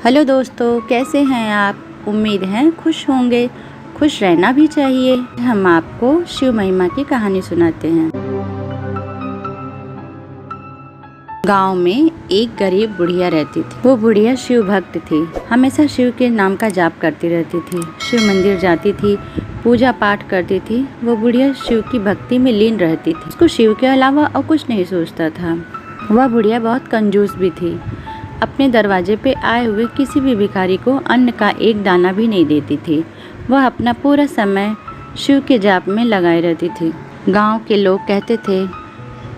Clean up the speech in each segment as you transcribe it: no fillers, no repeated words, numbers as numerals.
Hello दोस्तों, कैसे हैं आप? उम्मीद है खुश होंगे। खुश रहना भी चाहिए। हम आपको शिव महिमा की कहानी सुनाते हैं। गांव में एक गरीब बुढ़िया रहती थी। वो बुढ़िया शिव भक्त थी। हमेशा शिव के नाम का जाप करती रहती थी। शिव मंदिर जाती थी, पूजा पाठ करती थी। वो बुढ़िया शिव की भक्ति में लीन रहती थी। उसको शिव के अलावा और कुछ नहीं सोचता था। वह बुढ़िया बहुत कंजूस भी थी। अपने दरवाजे पे आए हुए किसी भी भिखारी को अन्न का एक दाना भी नहीं देती थी। वह अपना पूरा समय शिव के जाप में लगाए रहती थी। गांव के लोग कहते थे,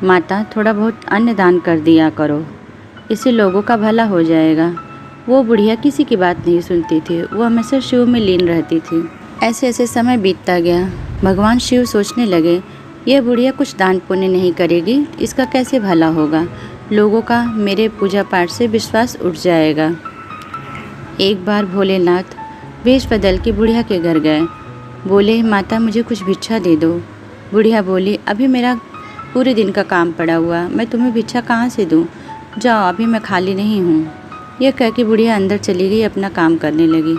माता थोड़ा बहुत अन्न दान कर दिया करो, इससे लोगों का भला हो जाएगा। वो बुढ़िया किसी की बात नहीं सुनती थी। वो हमेशा शिव में लीन रहती थी। ऐसे ऐसे समय बीतता गया। भगवान शिव सोचने लगे, यह बुढ़िया कुछ दान पुण्य नहीं करेगी, इसका कैसे भला होगा। लोगों का मेरे पूजा पाठ से विश्वास उठ जाएगा। एक बार भोलेनाथ वेश बदल के बुढ़िया के घर गए। बोले, माता मुझे कुछ भिक्षा दे दो। बुढ़िया बोली, अभी मेरा पूरे दिन का काम पड़ा हुआ, मैं तुम्हें भिक्षा कहाँ से दूँ। जाओ, अभी मैं खाली नहीं हूँ। यह कह के बुढ़िया अंदर चली गई, अपना काम करने लगी।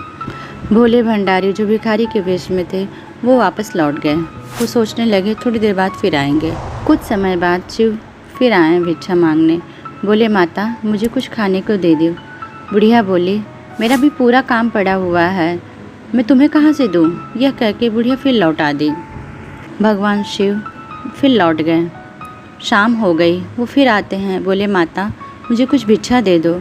भोले भंडारी जो भिखारी के वेश में थे वो वापस लौट गए। वो सोचने लगे थोड़ी देर बाद फिर आएंगे। कुछ समय बाद शिव फिर आए भिक्षा मांगने। बोले, माता मुझे कुछ खाने को दे दो। बुढ़िया बोली, मेरा भी पूरा काम पड़ा हुआ है, मैं तुम्हें कहाँ से दूँ। यह कह के बुढ़िया फिर लौटा दी। भगवान शिव फिर लौट गए। शाम हो गई। वो फिर आते हैं। बोले, माता मुझे कुछ भिक्षा दे दो।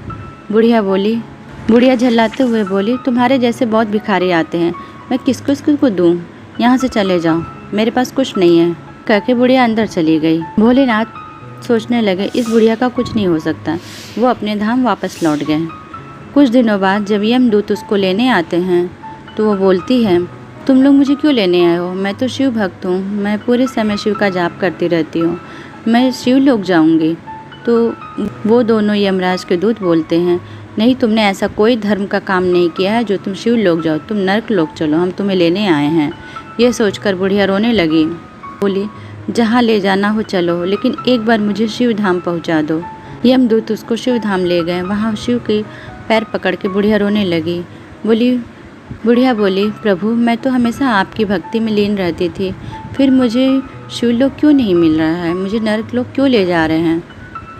बुढ़िया झल्लाते हुए बोली, तुम्हारे जैसे बहुत भिखारी आते हैं, मैं किसको दूँ। यहाँ से चले जाओ, मेरे पास कुछ नहीं है। कह के बुढ़िया अंदर चली गई। भोलेनाथ सोचने लगे, इस बुढ़िया का कुछ नहीं हो सकता। वो अपने धाम वापस लौट गए। कुछ दिनों बाद जब यमदूत उसको लेने आते हैं तो वो बोलती है, तुम लोग मुझे क्यों लेने आए हो। मैं तो शिव भक्त हूँ, मैं पूरे समय शिव का जाप करती रहती हूँ, मैं शिव लोक जाऊँगी। तो वो दोनों यमराज के दूत बोलते हैं, नहीं, तुमने ऐसा कोई धर्म का काम नहीं किया है जो तुम शिव लोक जाओ, तुम नरक लोक चलो, हम तुम्हें लेने आए हैं। यह सोचकर बुढ़िया रोने लगी। बोली, जहाँ ले जाना हो चलो, लेकिन एक बार मुझे शिव धाम पहुँचा दो। यमदूत उसको शिव धाम ले गए। वहाँ शिव के पैर पकड़ के बुढ़िया रोने लगी। बुढ़िया बोली, प्रभु मैं तो हमेशा आपकी भक्ति में लीन रहती थी, फिर मुझे शिवलोक क्यों नहीं मिल रहा है, मुझे नरक लोक क्यों ले जा रहे हैं।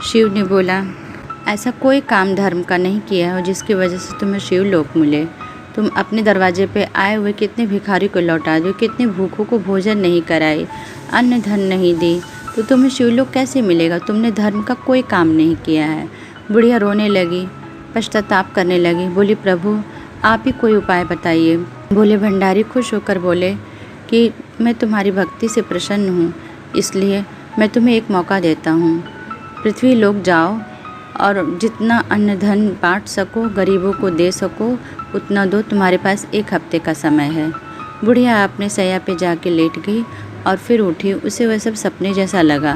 शिव ने बोला, ऐसा कोई काम धर्म का नहीं किया हो जिसकी वजह से तुम्हें शिवलोक मिले। तुम अपने दरवाजे पे आए हुए कितने भिखारी को लौटा दो, कितने भूखों को भोजन नहीं कराई, अन्न धन नहीं दी, तो तुम्हें शिवलोक कैसे मिलेगा। तुमने धर्म का कोई काम नहीं किया है। बुढ़िया रोने लगी, पश्चाताप करने लगी। बोली, प्रभु आप ही कोई उपाय बताइए। भोले भंडारी खुश होकर बोले कि मैं तुम्हारी भक्ति से प्रसन्न हूँ, इसलिए मैं तुम्हें एक मौका देता हूँ। पृथ्वी लोक जाओ और जितना अन्न धन बांट सको, गरीबों को दे सको, उतना दो। तुम्हारे पास एक हफ्ते का समय है। बुढ़िया अपने सैया पे जाके लेट गई और फिर उठी। उसे वह सब सपने जैसा लगा।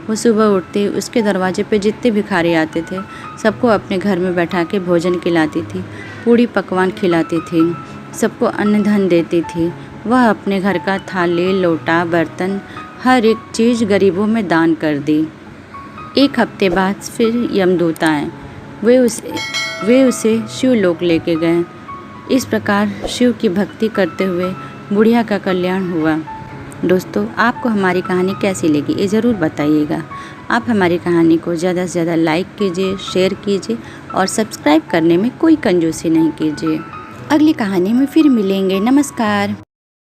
वो सुबह उठती, उसके दरवाजे पे जितने भिखारी आते थे सबको अपने घर में बैठा के भोजन खिलाती थी, पूड़ी पकवान खिलाती थी, सबको अन्न धन देती थी। वह अपने घर का थाली, लोटा, बर्तन, हर एक चीज़ गरीबों में दान कर दी। एक हफ्ते बाद फिर यमदूत आए। वे उसे शिवलोक लेके गए। इस प्रकार शिव की भक्ति करते हुए बुढ़िया का कल्याण हुआ। दोस्तों, आपको हमारी कहानी कैसी लगी ये ज़रूर बताइएगा। आप हमारी कहानी को ज़्यादा से ज़्यादा लाइक कीजिए, शेयर कीजिए और सब्सक्राइब करने में कोई कंजूसी नहीं कीजिए। अगली कहानी में फिर मिलेंगे। नमस्कार।